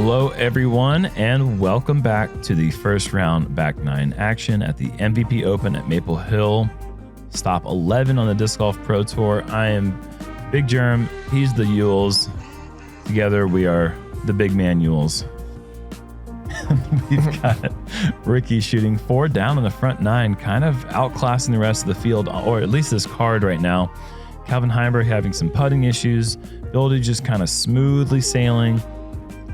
Hello, everyone, and welcome back to the first round back nine action at the MVP Open at Maple Hill. Stop 11 on the Disc Golf Pro Tour. I am Big Jerm. He's the Yules. Together, we are the Big Man Yules. We've got Ricky shooting 4 down on the front 9, kind of outclassing the rest of the field, or at least this card right now. Calvin Heimburg having some putting issues. Bilodeau just kind of smoothly sailing.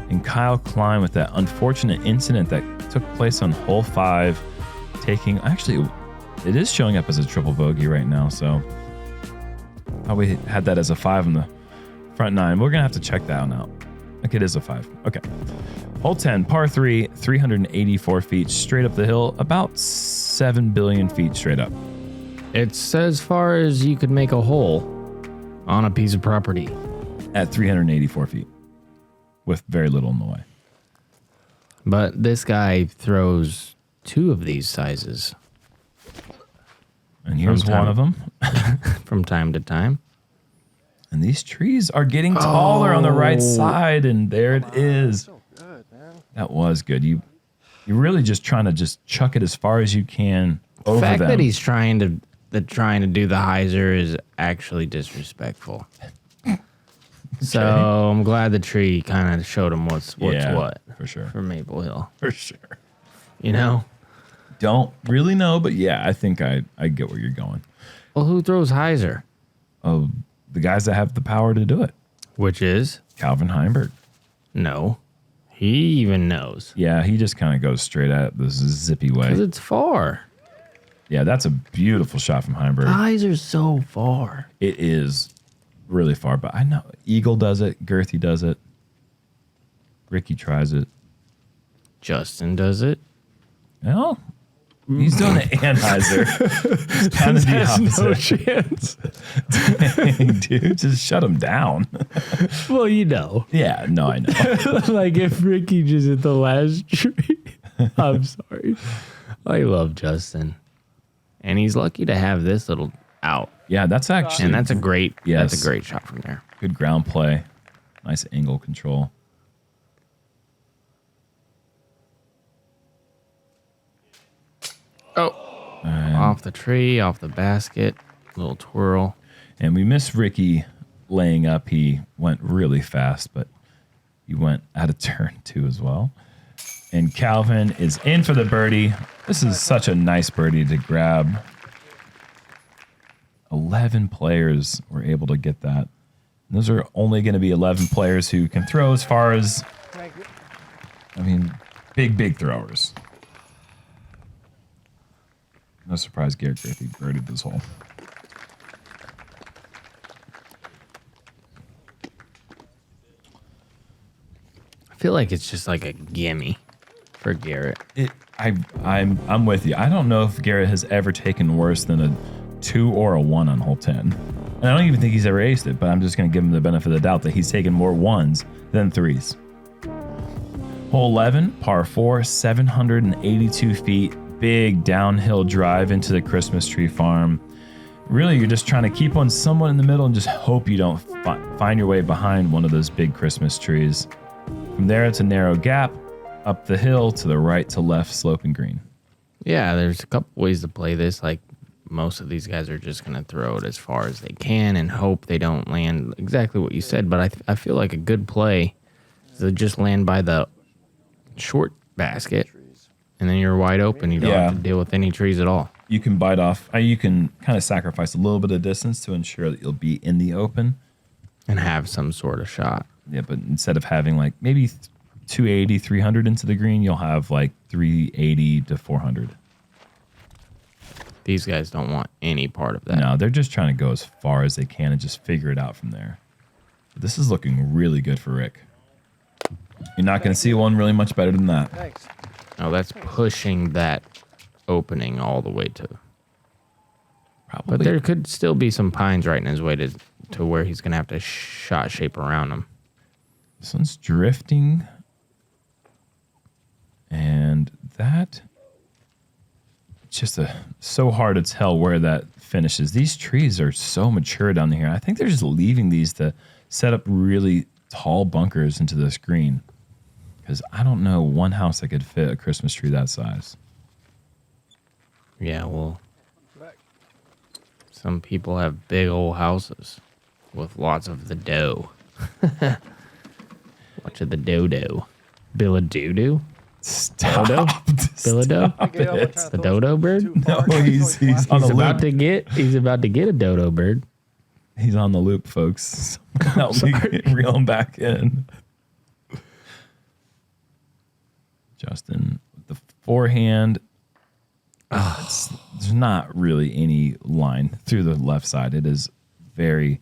And Kyle Klein with that unfortunate incident that took place on hole 5, taking, actually, it is showing up as a triple bogey right now, so we had that as a 5 on the front 9. We're gonna have to check that one out. Okay, it is a 5. Okay. Hole 10, par 3, 384 feet straight up the hill, about 7 billion feet straight up. It's as far as you could make a hole on a piece of property. At 384 feet. With very little in the way. But this guy throws 2 of these sizes. And here's one of them. From time to time. And these trees are getting taller on the right side, and there it is. So good, man. That was good. You're really just trying to just chuck it as far as you can over them. The fact that he's trying to do the hyzer is actually disrespectful. Okay. So I'm glad the tree kind of showed him what's what. For sure. For Maple Hill. For sure. You know? Don't really know, but yeah, I think I get where you're going. Well, who throws hyzer? Oh, the guys that have the power to do it. Which is? Calvin Heimburg. No. He even knows. Yeah, he just kind of goes straight at it this zippy way. Because it's far. Yeah, that's a beautiful shot from Heimburg. The hyzer's so far. It is really far, but I know Eagle does it, Girthy does it, Ricky tries it, Justin does it. No, he's doing it and hyzer. It's kind of the opposite. No chance. Dang, dude, just shut him down. Well, you know. Yeah, no, I know. Like if Ricky just hit the last tree. I'm sorry. I love Justin, and he's lucky to have this little out. Yeah, that's actually, and that's a great, yes, that's a great shot from there. Good ground play, nice angle control. Oh, off the tree, off the basket, little twirl. And we miss Ricky laying up. He went really fast, but he went out of turn 2 as well. And Calvin is in for the birdie. This is such a nice birdie to grab. 11 players were able to get that. And those are only going to be 11 players who can throw as far as, I mean, big throwers. No surprise Garrett Griffey birdied this hole. I feel like it's just like a gimme for Garrett. I'm with you. I don't know if Garrett has ever taken worse than a 2 or a 1 on hole 10. And I don't even think he's ever aced it, but I'm just going to give him the benefit of the doubt that he's taken more 1s than 3s. Hole 11, par 4, 782 feet, big downhill drive into the Christmas tree farm. Really, you're just trying to keep on somewhat in the middle and just hope you don't find your way behind one of those big Christmas trees. From there, it's a narrow gap, up the hill to the right to left sloping green. Yeah, there's a couple ways to play this. Like, most of these guys are just going to throw it as far as they can and hope they don't land exactly what you said. But I feel like a good play is to just land by the short basket, and then you're wide open. You don't have to deal with any trees at all. You can bite off. You can kind of sacrifice a little bit of distance to ensure that you'll be in the open. And have some sort of shot. Yeah, but instead of having like maybe 280, 300 into the green, you'll have like 380 to 400. These guys don't want any part of that. No, they're just trying to go as far as they can and just figure it out from there. But this is looking really good for Rick. You're not going to see one really much better than that. Thanks. No, that's pushing that opening all the way to. Probably. But there could still be some pines right in his way to where he's going to have to shot shape around them. This one's drifting. And that, it's just so hard to tell where that finishes. These trees are so mature down here. I think they're just leaving these to set up really tall bunkers into this green. Because I don't know one house that could fit a Christmas tree that size. Yeah, well, some people have big old houses with lots of the dough. Much of the dodo. Bilodeau? Stop. Dodo? Bilodeau? Stop it. The dodo bird? No, he's on the loop. He's about to get a dodo bird. He's on the loop, folks. Help me reel him back in. Justin, the forehand. There's not really any line through the left side. It is very,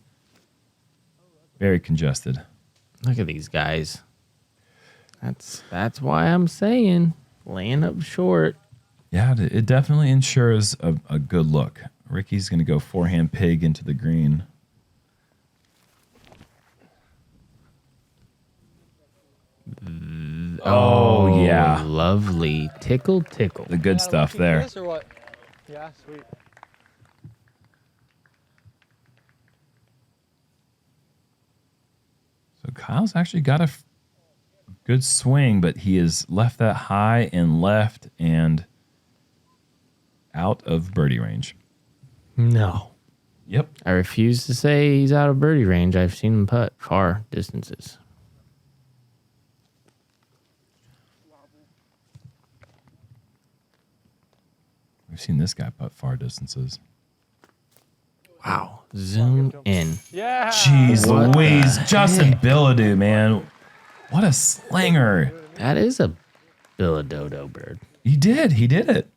very congested. Look at these guys. That's why I'm saying laying up short. Yeah, it definitely ensures a good look. Ricky's going to go forehand pig into the green. Oh, yeah. Lovely. Tickle, tickle. The good stuff there. Or what? Yeah, sweet. So Kyle's actually got a good swing, but he is left that high and left and out of birdie range. No. Yep. I refuse to say he's out of birdie range. I've seen him putt far distances. We've seen this guy putt far distances. Wow. Zoom in. Yeah. Jeez What Louise. the Justin heck? Bilodeau, man. What a slinger. That is a Bilodeau bird. He did it.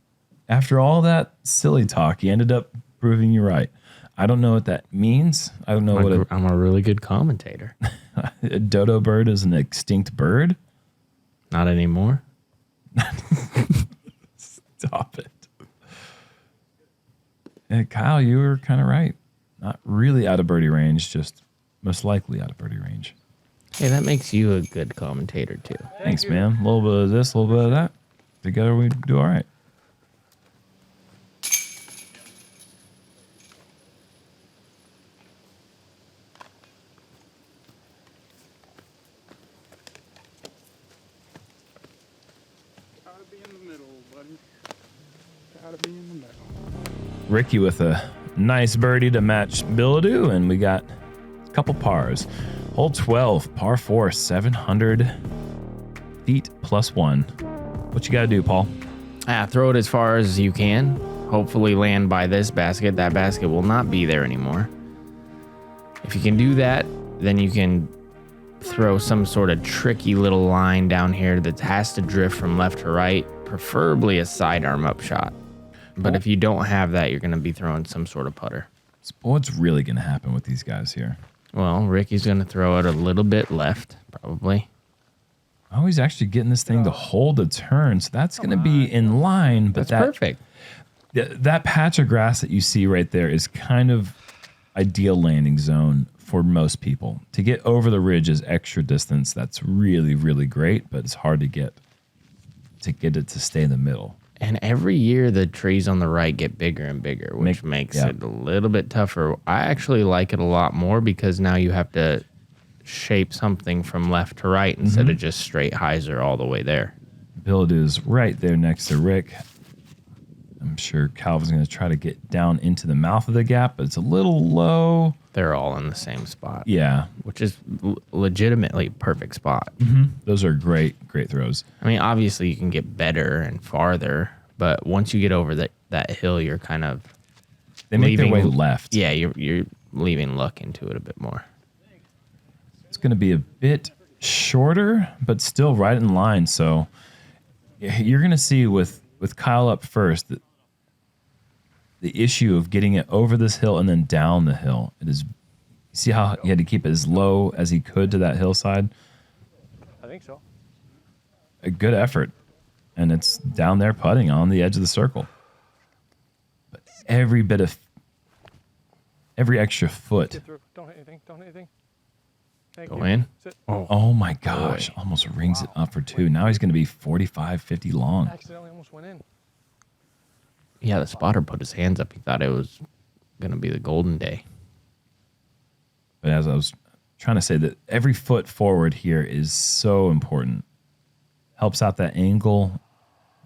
After all that silly talk, he ended up proving you right. I don't know what that means. I don't know what I'm a really good commentator. a dodo bird is an extinct bird. Not anymore. Stop it. And Kyle, you were kind of right. Not really out of birdie range, just most likely out of birdie range. Hey, that makes you a good commentator too. Thanks, man. A little bit of this, a little bit of that. Together we do all right. Gotta be in the middle, buddy. Gotta be in the middle. Ricky with a nice birdie to match Bilodeau, and we got a couple pars. Hole 12, par 4, 700 feet plus 1. What you got to do, Paul? Throw it as far as you can. Hopefully land by this basket. That basket will not be there anymore. If you can do that, then you can throw some sort of tricky little line down here that has to drift from left to right, preferably a sidearm upshot. But if you don't have that, you're going to be throwing some sort of putter. What's really going to happen with these guys here? Well, Ricky's going to throw it a little bit left, probably. Oh, he's actually getting this thing to hold a turn, so that's going to be in line. But That's perfect. That patch of grass that you see right there is kind of ideal landing zone for most people. To get over the ridge is extra distance. That's really, really great, but it's hard to get it to stay in the middle. And every year the trees on the right get bigger and bigger, which makes it a little bit tougher. I actually like it a lot more because now you have to shape something from left to right instead of just straight hyzer all the way there. Bilodeau is right there next to Rick. I'm sure Calvin's going to try to get down into the mouth of the gap, but it's a little low. They're all in the same spot. Yeah. Which is legitimately perfect spot. Those are great throws. I mean, obviously you can get better and farther, but once you get over that hill, you're kind of They make their way left. Yeah, you're leaving luck into it a bit more. It's going to be a bit shorter, but still right in line. So you're going to see with Kyle up first, the issue of getting it over this hill and then down the hill. It is. See how he had to keep it as low as he could to that hillside? I think so. A good effort. And it's down there putting on the edge of the circle. But every extra foot. Get through. Don't hit anything. Don't hit anything. Thank Go you. in. Sit. Oh my gosh. Almost rings it up for two. Now he's going to be 45, 50 long. Accidentally almost went in. Yeah, the spotter put his hands up. He thought it was going to be the golden day. But as I was trying to say, that every foot forward here is so important. Helps out that angle.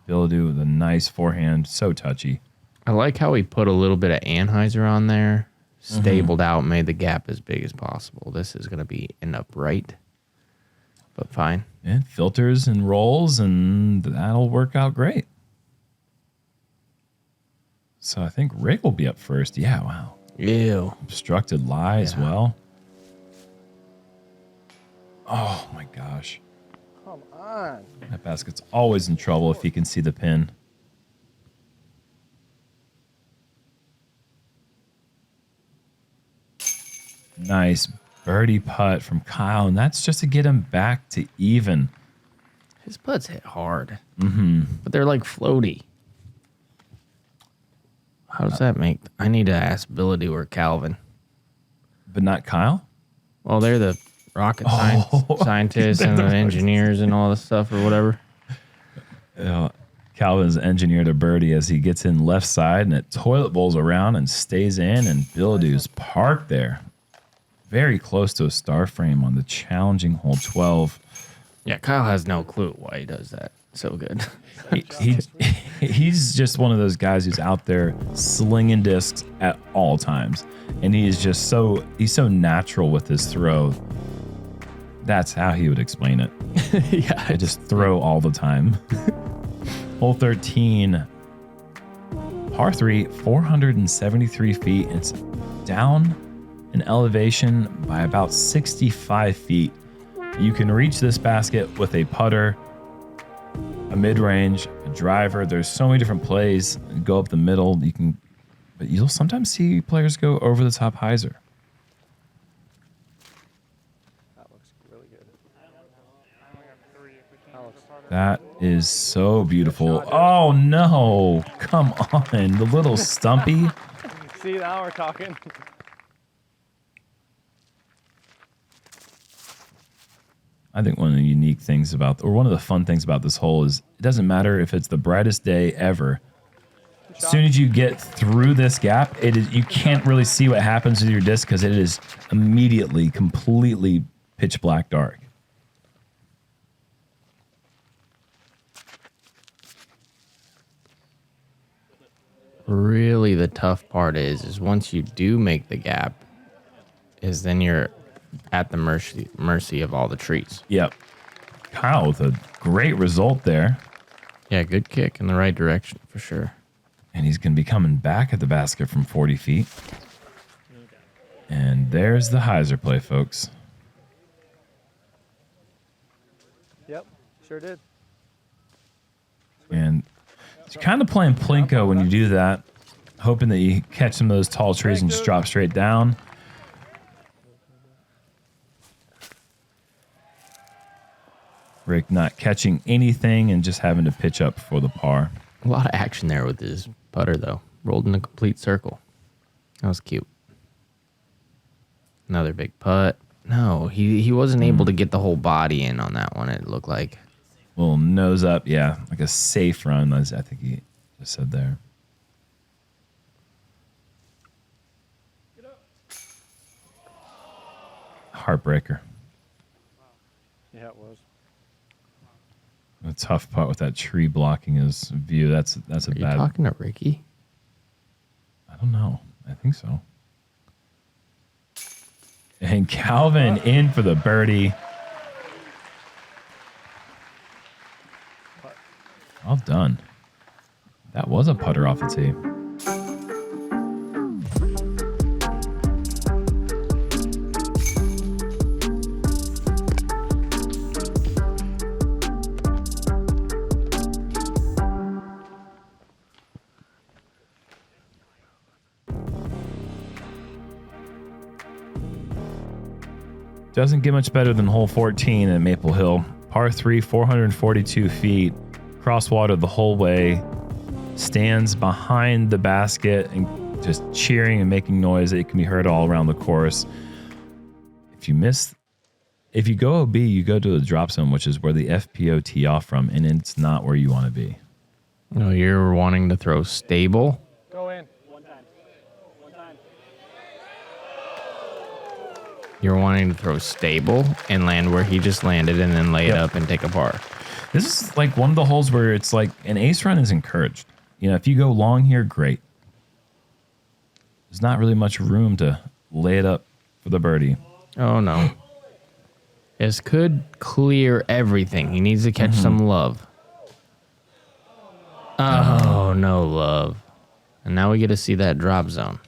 Bilodeau with a nice forehand. So touchy. I like how he put a little bit of Anheuser on there, stabled out, made the gap as big as possible. This is going to end up right, but fine. And filters and rolls, and that'll work out great. So I think Rick will be up first. Yeah, wow. Ew. Obstructed lie as well. Oh my gosh. Come on. That basket's always in trouble if he can see the pin. Nice birdie putt from Kyle, and that's just to get him back to even. His putts hit hard, but they're like floaty. How does that make? I need to ask Bilodeau or Calvin. But not Kyle? Well, they're the rocket scientists and the engineers and all this stuff or whatever. Calvin's engineered a birdie as he gets in left side, and it toilet bowls around and stays in, and Bilodeau's parked there. Very close to a star frame on the challenging hole 12. Yeah, Kyle has no clue why he does that. So good. He's just one of those guys who's out there slinging discs at all times. And he is just he's so natural with his throw. That's how he would explain it. Yeah. I just throw all the time. Hole 13, par 3, 473 feet. It's down in elevation by about 65 feet. You can reach this basket with a putter, a mid-range, a driver. There's so many different plays. Go up the middle. But you'll sometimes see players go over the top hyzer. That looks really good. That is so beautiful. Oh no! Come on, the little stumpy. See, now we're talking. I think one of the unique things or one of the fun things about this hole is it doesn't matter if it's the brightest day ever. As soon as you get through this gap, you can't really see what happens with your disc because it is immediately completely pitch black dark. Really, the tough part is once you do make the gap, is then you're at the mercy of all the trees. Yep. Kyle with a great result there. Yeah, good kick in the right direction for sure. And he's going to be coming back at the basket from 40 feet. And there's the hyzer play, folks. Yep, sure did. And it's kind of playing Plinko when you do that, hoping that you catch some of those tall trees and just drop straight down. Rick not catching anything and just having to pitch up for the par. A lot of action there with his putter, though. Rolled in a complete circle. That was cute. Another big putt. No, he wasn't able to get the whole body in on that one, it looked like. Little nose up, yeah, like a safe run, as I think he just said there. Heartbreaker. Yeah, it was. A tough putt with that tree blocking his view. That's a Are you bad. talking to Ricky? I don't know. I think so. And Calvin in for the birdie. Well done. That was a putter off the tee. Doesn't get much better than hole 14 at Maple Hill. Par 3, 442 feet. Crosswater the whole way. Stands behind the basket and just cheering and making noise. It can be heard all around the course. If you go OB, you go to the drop zone, which is where the FPO tee off from, and it's not where you want to be. No, you're wanting to throw stable. Go in. One time. You're wanting to throw stable and land where he just landed and then lay it up and take a par. This is like one of the holes where it's like an ace run is encouraged. You know, if you go long here, great. There's not really much room to lay it up for the birdie. Oh, no. This could clear everything. He needs to catch some love. Oh, no love. And now we get to see that drop zone.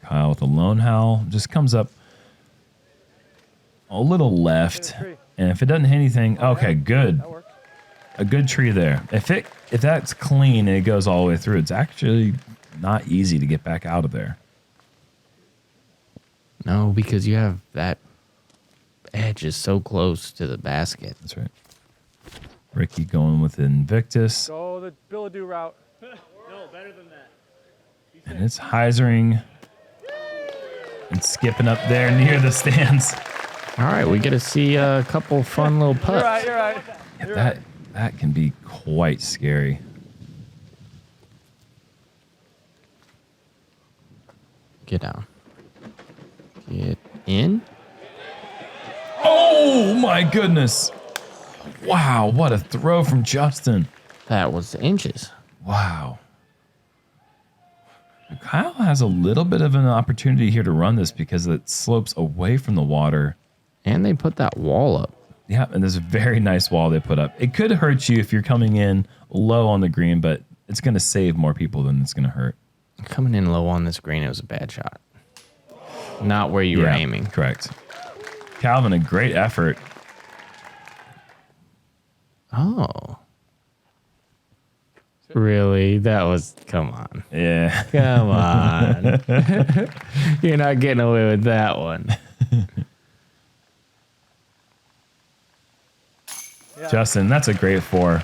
Kyle with a lone howl. Just comes up a little left. And if it doesn't hit anything, okay, good. A good tree there. If that's clean and it goes all the way through, it's actually not easy to get back out of there. No, because you have that edge is so close to the basket. That's right. Ricky going with Invictus. Go the Bilodeau route. No, better than that. And it's hyzering and skipping up there near the stands. All right, we get to see a couple fun little putts. You're right. Yeah, that can be quite scary. Get down. Get in. Oh my goodness. Wow, what a throw from Justin. That was inches. Wow. Kyle has a little bit of an opportunity here to run this because it slopes away from the water. And they put that wall up. Yeah, and there's a very nice wall they put up. It could hurt you if you're coming in low on the green, but it's going to save more people than it's going to hurt. Coming in low on this green, it was a bad shot. Not where you were aiming. Correct. Calvin, a great effort. Oh. Really? That was, come on. Yeah. Come on. You're not getting away with that one. Yeah. Justin, that's a great four. You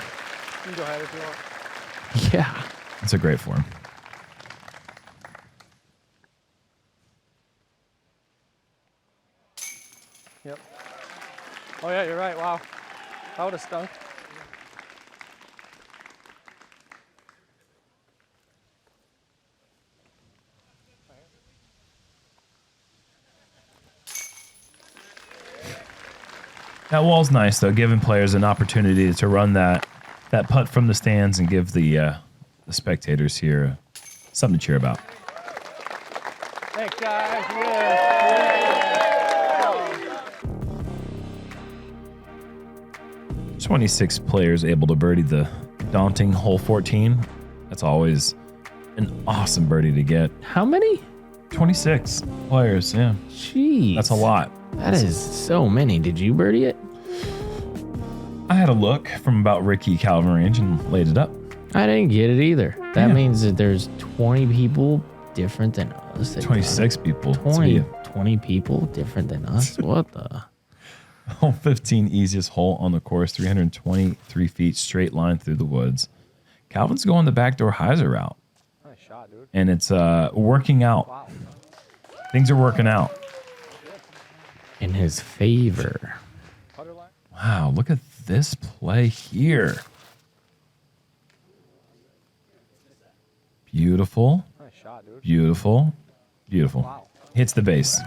can go ahead if you want. Yeah. That's a great four. Yep. Oh yeah, you're right. Wow. That would have stunk. That wall's nice, though, giving players an opportunity to run that putt from the stands and give the spectators here something to cheer about. Thanks, guys. Yeah. 26 players able to birdie the daunting hole 14. That's always an awesome birdie to get. How many? 26 players, yeah. Jeez. That's a lot. That is so many. Did you birdie it? I had a look from about Ricky Calvin range and laid it up. I didn't get it either. That Yeah. means that there's 20 people different than us. 26 people. 20 people different than us? What the? Hole 15, easiest hole on the course, 323 feet, straight line through the woods. Calvin's going the backdoor hyzer route. Nice shot, dude. And it's working out. Wow. Things are working out. In his favor. Putter line. Wow, look at this play here. Beautiful, Nice shot, dude. beautiful, beautiful. Wow. Hits the base.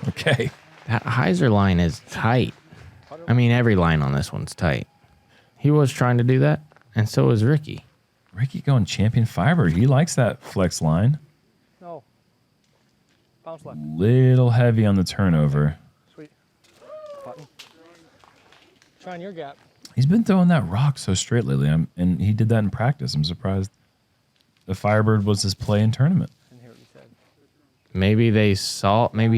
Okay. That hyzer line is tight. I mean, every line on this one's tight. He was trying to do that, and so is Ricky. Ricky going champion fiber. He likes that flex line. No. Bounce left. Little heavy on the turnover. Sweet. Button. Trying your gap. He's been throwing that rock so straight lately, and he did that in practice. I'm surprised the Firebird was his play in tournament. Didn't hear what you said. Maybe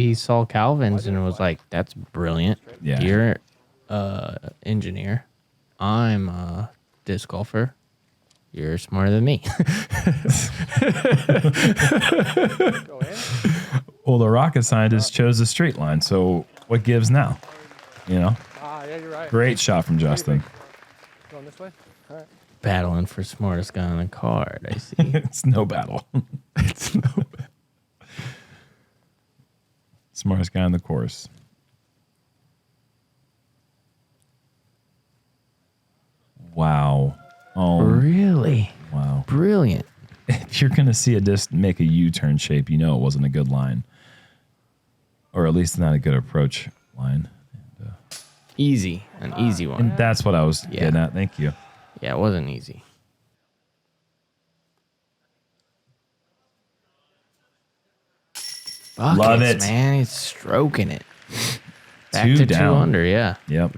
he saw Calvin's and was like, that's brilliant. Yeah. You're engineer. I'm a disc golfer. You're smarter than me. Go in. Well, the rocket scientist chose a straight line, so what gives now? You know? Ah, yeah, you're right. Great shot from Justin. Going this way? All right. Battling for smartest guy on the card, I see. It's no battle. It's no Smartest guy on the course. Wow. Oh, Really? wow. Brilliant. you're going to see a disc make a U-turn shape. You know it wasn't a good line. Or at least not a good approach line. Easy. An easy one. And that's what I was getting at. Thank you. Yeah, it wasn't easy. Buckets, Love it. Man, he's stroking it. Back Two to down. 2 under, yeah. Yep.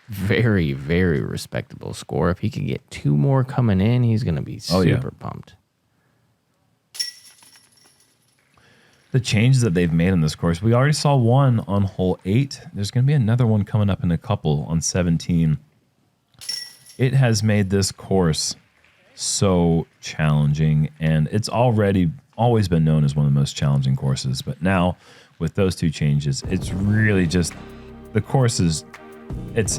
Very, very respectable score. If he could get 2 more coming in, he's going to be super pumped. The changes that they've made on this course, we already saw one on hole 8. There's going to be another one coming up in a couple on 17. It has made this course so challenging, and it's always been known as one of the most challenging courses. But now, with those 2 changes, it's really just the course it's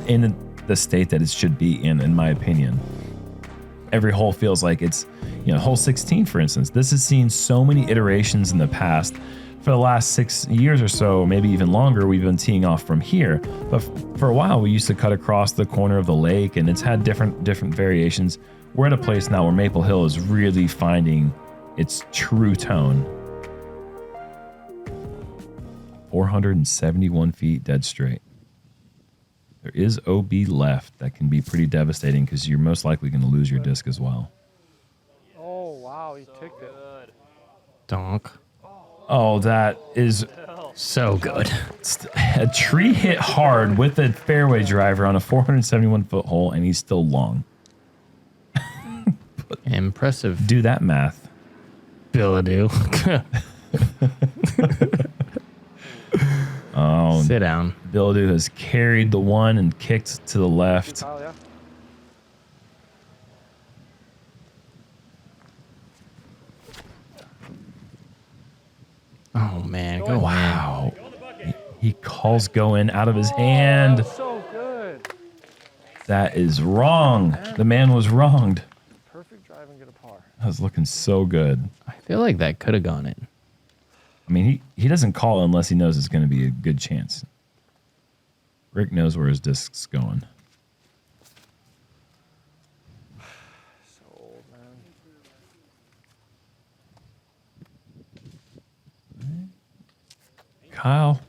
in the state that it should be in my opinion. Every hole feels like it's, hole 16, for instance. This has seen so many iterations in the past. For the last 6 years or so, maybe even longer, we've been teeing off from here. But for a while, we used to cut across the corner of the lake, and it's had different variations. We're at a place now where Maple Hill is really finding its true tone. 471 feet dead straight. There is OB left that can be pretty devastating because you're most likely going to lose your disc as well. Oh, wow, he ticked it. Donk. Oh, that is So good. a tree hit hard with a fairway driver on a 471-foot hole, and he's still long. Impressive. Do that math. Bilodeau. Sit down. Bilodeau has carried the one and kicked to the left. Oh, yeah. Oh, man. Go Wow. He calls go in out of his hand. So good. That is wrong. The man was wronged. Perfect drive and get a par. That was looking so good. I feel like that could have gone in. I mean, he doesn't call unless he knows it's going to be a good chance. Rick knows where his disc's going. So old, man. Kyle,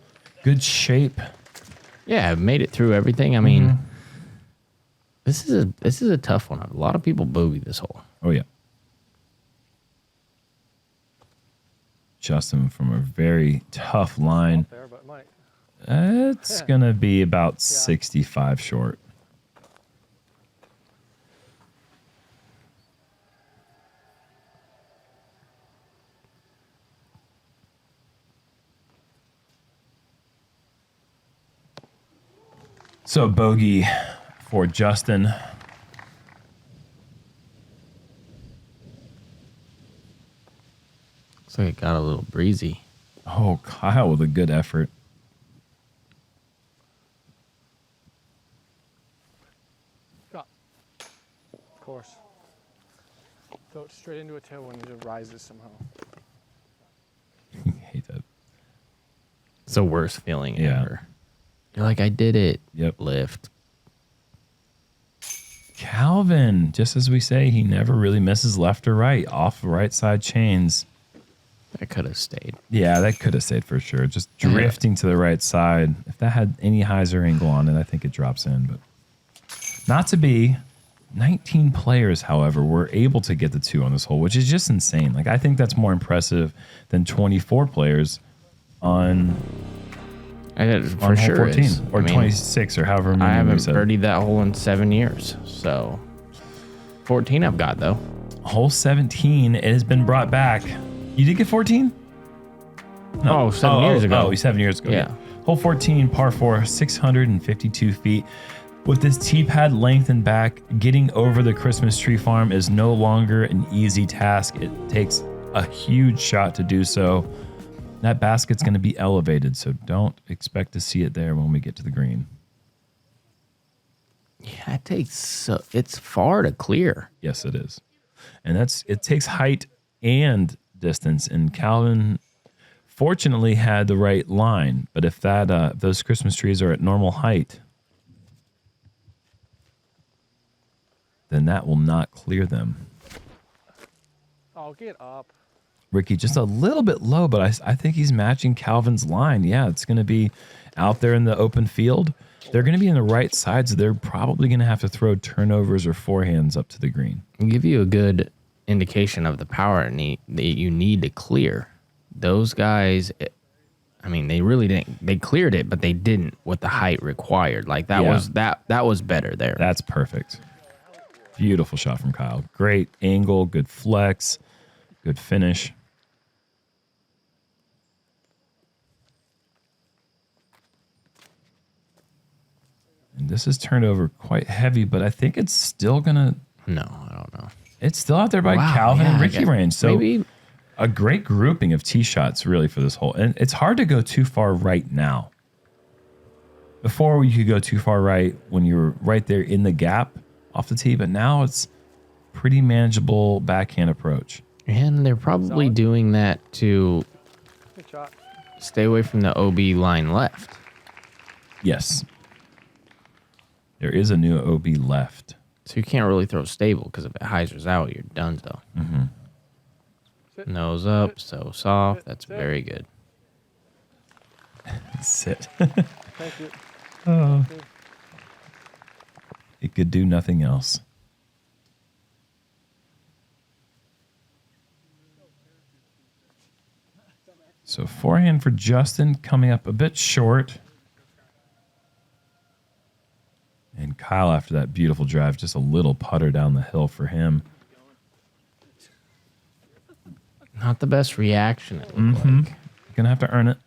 good shape. Yeah, I've made it through everything. I mean, this is a tough one. A lot of people bogey this hole. Oh, yeah. Justin from a very tough line. There, but might. It's going to be about 65 short. So bogey for Justin. Looks like it got a little breezy. Oh, Kyle with a good effort. Drop. Of course. Throw it straight into a tailwind and it rises somehow. Hate that. It's the worst feeling Yeah. ever. You're like, I did it. Yep. Lift. Calvin, just as we say, he never really misses left or right. Off right side chains. That could have stayed. Yeah, that could have stayed for sure. Just drifting to the right side. If that had any hyzer angle on it, I think it drops in. But not to be. 19 players, however, were able to get the 2 on this hole, which is just insane. Like, I think that's more impressive than 24 players on For hole sure 14 is. or I mean, 26 or however many I haven't we said. birdied that hole in 7 years. So 14 I've got, though. Hole 17, it has been brought back. You did get 14? No. Oh, 7 years ago. Oh, 7 years ago. Yeah. Hole 14, par 4, 652 feet. With this tee pad lengthened back, getting over the Christmas tree farm is no longer an easy task. It takes a huge shot to do so. That basket's going to be elevated, so don't expect to see it there when we get to the green. Yeah, it's far to clear. Yes, it is. And it takes height and distance, and Calvin fortunately had the right line, but if those Christmas trees are at normal height, then that will not clear them. Oh, Oh, get up. Ricky just a little bit low, but I think he's matching Calvin's line. Yeah, it's going to be out there in the open field. They're going to be in the right side, so they're probably going to have to throw turnovers or forehands up to the green. I'll give you a good indication of the power that you need to clear. Those guys, I mean, they really didn't. They cleared it, but they didn't with the height required. Like that was that was better there. That's perfect. Beautiful shot from Kyle. Great angle, good flex, good finish. And this is turned over quite heavy, but I think it's still gonna. No, I don't know. It's still out there by Wow, Calvin and yeah, I Ricky guess range. So maybe a great grouping of tee shots really for this hole. And it's hard to go too far right now. Before you could go too far right when you were right there in the gap off the tee, but now it's pretty manageable backhand approach. and they're probably doing that to Good shot. stay away from the OB line left. Yes. There is a new OB left. So you can't really throw stable because if it hyzers out, you're done though. Sit. Nose up, so soft. That's very good. Sit. Thank you. It could do nothing else. So forehand for Justin coming up a bit short. And Kyle after that beautiful drive, just a little putter down the hill for him. Not the best reaction, it looked like. Gonna have to earn it.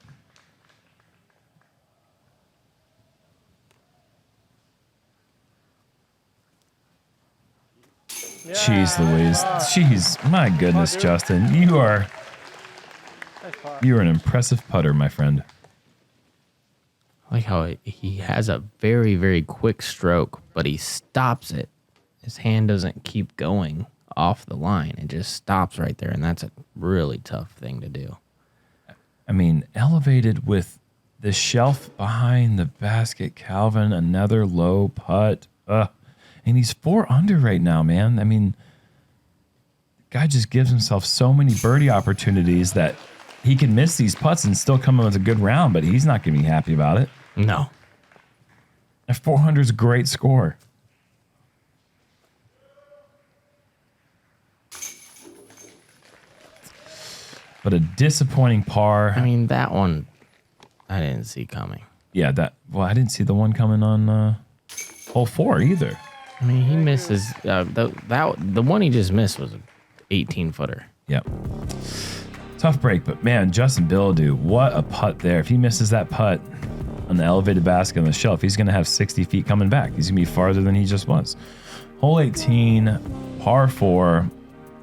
Jeez Louise. Jeez, my goodness, Justin. You are an impressive putter, my friend. I like how he has a very, very quick stroke, but he stops it. His hand doesn't keep going off the line. It just stops right there, and that's a really tough thing to do. I mean, elevated with the shelf behind the basket, Calvin, another low putt. And he's 4 under right now, man. I mean, the guy just gives himself so many birdie opportunities that he can miss these putts and still come in with a good round, but he's not going to be happy about it. No. A 400 is a great score. But a disappointing par. I mean, that one I didn't see coming. Yeah, I didn't see the one coming on hole 4 either. I mean, he misses. The one he just missed was an 18-footer. Yep. Tough break, but man, Justin Bilodeau, what a putt there. If he misses that putt on the elevated basket on the shelf, he's going to have 60 feet coming back. He's going to be farther than he just was. Hole 18, par 4,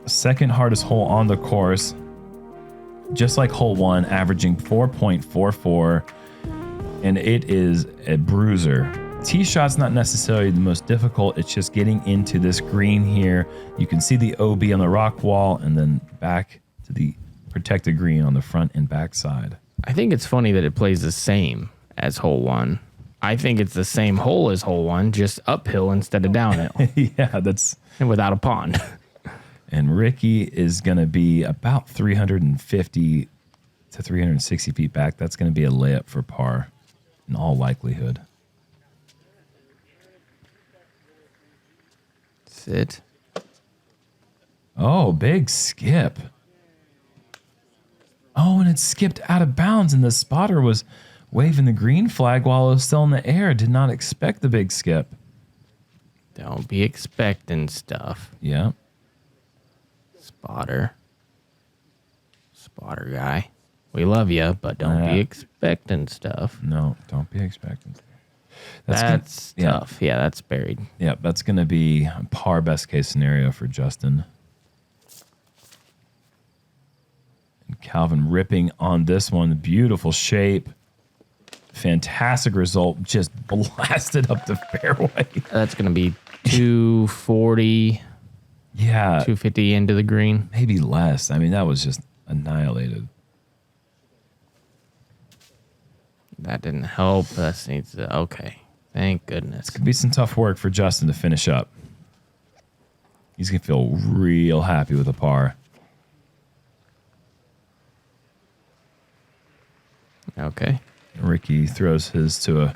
second hardest hole on the course. Just like hole 1, averaging 4.44, and it is a bruiser. Tee shot's not necessarily the most difficult. It's just getting into this green here. You can see the OB on the rock wall and then back to the protected green on the front and back side. I think it's funny that it plays the same as hole 1. I think it's the same hole as hole 1, just uphill instead of downhill. Yeah, that's... And without a pond. And Ricky is going to be about 350 to 360 feet back. That's going to be a layup for par in all likelihood. Sit. Oh, big skip. Oh, and it skipped out of bounds, and the spotter was waving the green flag while it was still in the air. Did not expect the big skip. Don't be expecting stuff. Yeah. Spotter guy. We love you, but don't be expecting stuff. No, don't be expecting. That's tough. Yeah, that's buried. Yeah, that's going to be par best case scenario for Justin. And Calvin ripping on this one. Beautiful shape. Fantastic result. Just blasted up the fairway. That's going to be 240. Yeah. 250 into the green. Maybe less. I mean, that was just annihilated. That didn't help. That needs to, okay. Thank goodness. Could be some tough work for Justin to finish up. He's going to feel real happy with a par. Okay. Ricky throws his to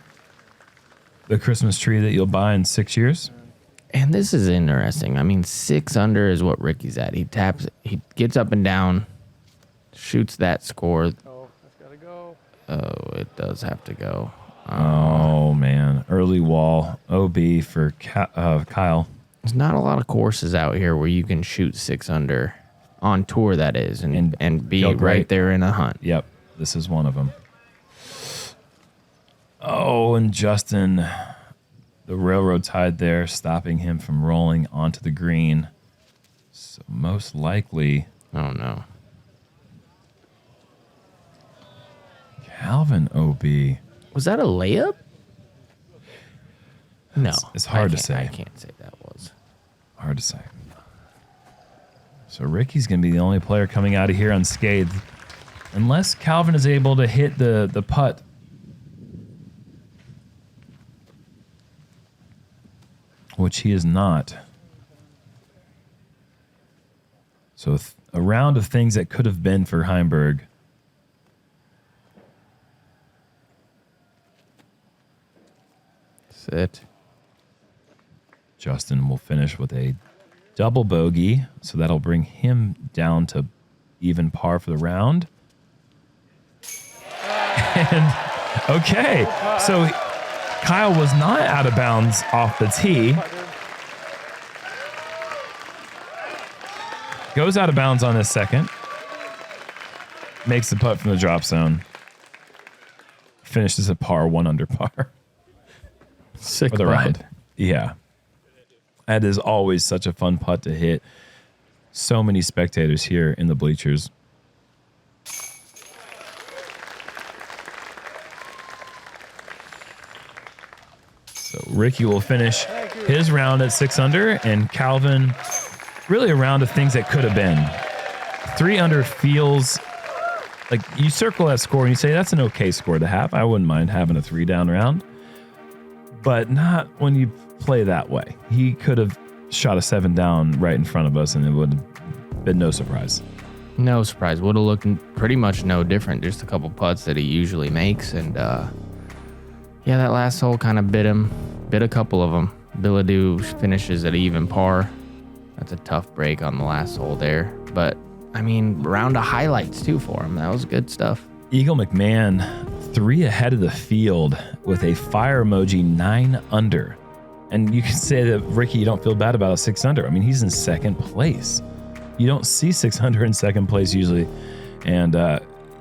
the Christmas tree that you'll buy in 6 years. And this is interesting. I mean, 6 under is what Ricky's at. He taps, he gets up and down, shoots that score. Oh, that's got to go. Oh, it does have to go. Oh, man. Early wall. OB for Kyle. There's not a lot of courses out here where you can shoot 6 under on tour, that is, and be feel right great. there in a hunt. Yep. This is one of them. Oh, and Justin, the railroad tied there, stopping him from rolling onto the green. So most likely, Oh, no. Calvin OB. Was that a layup? No. It's hard to I say. can't say that was. Hard to say. So Ricky's going to be the only player coming out of here unscathed. Unless Calvin is able to hit the putt. Which he is not. So a round of things that could have been for Heimburg. Sit. Justin will finish with a double bogey, so that'll bring him down to even par for the round. And okay, so Kyle was not out of bounds off the tee. Goes out of bounds on his second. Makes the putt from the drop zone. Finishes at par, 1 under par. Sick For the putt. round. Yeah. That is always such a fun putt to hit. So many spectators here in the bleachers. So Ricky will finish his round at 6 under, and Calvin, really a round of things that could have been. 3 under feels like you circle that score and you say that's an okay score to have. I wouldn't mind having a 3 down round, but not when you play that way. He could have shot a 7 down right in front of us, and it would have been no surprise. No surprise. Would have looked pretty much no different. Just a couple putts that he usually makes. And yeah, that last hole kind of bit him. Bit a couple of them. Bilodeau finishes at even par. That's a tough break on the last hole there. But, I mean, round of highlights, too, for him. That was good stuff. Eagle McMahon, 3 ahead of the field with a fire emoji, 9 under. And you can say that, Ricky, you don't feel bad about a 6 under. I mean, he's in second place. You don't see 6 under in second place usually. And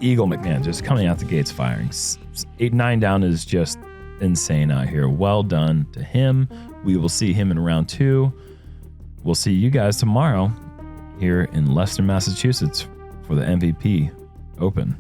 Eagle McMahon just coming out the gates firing. 8-9 down is just insane out here. Well done to him. We will see him in round 2. We'll see you guys tomorrow here in Leicester, Massachusetts for the MVP Open.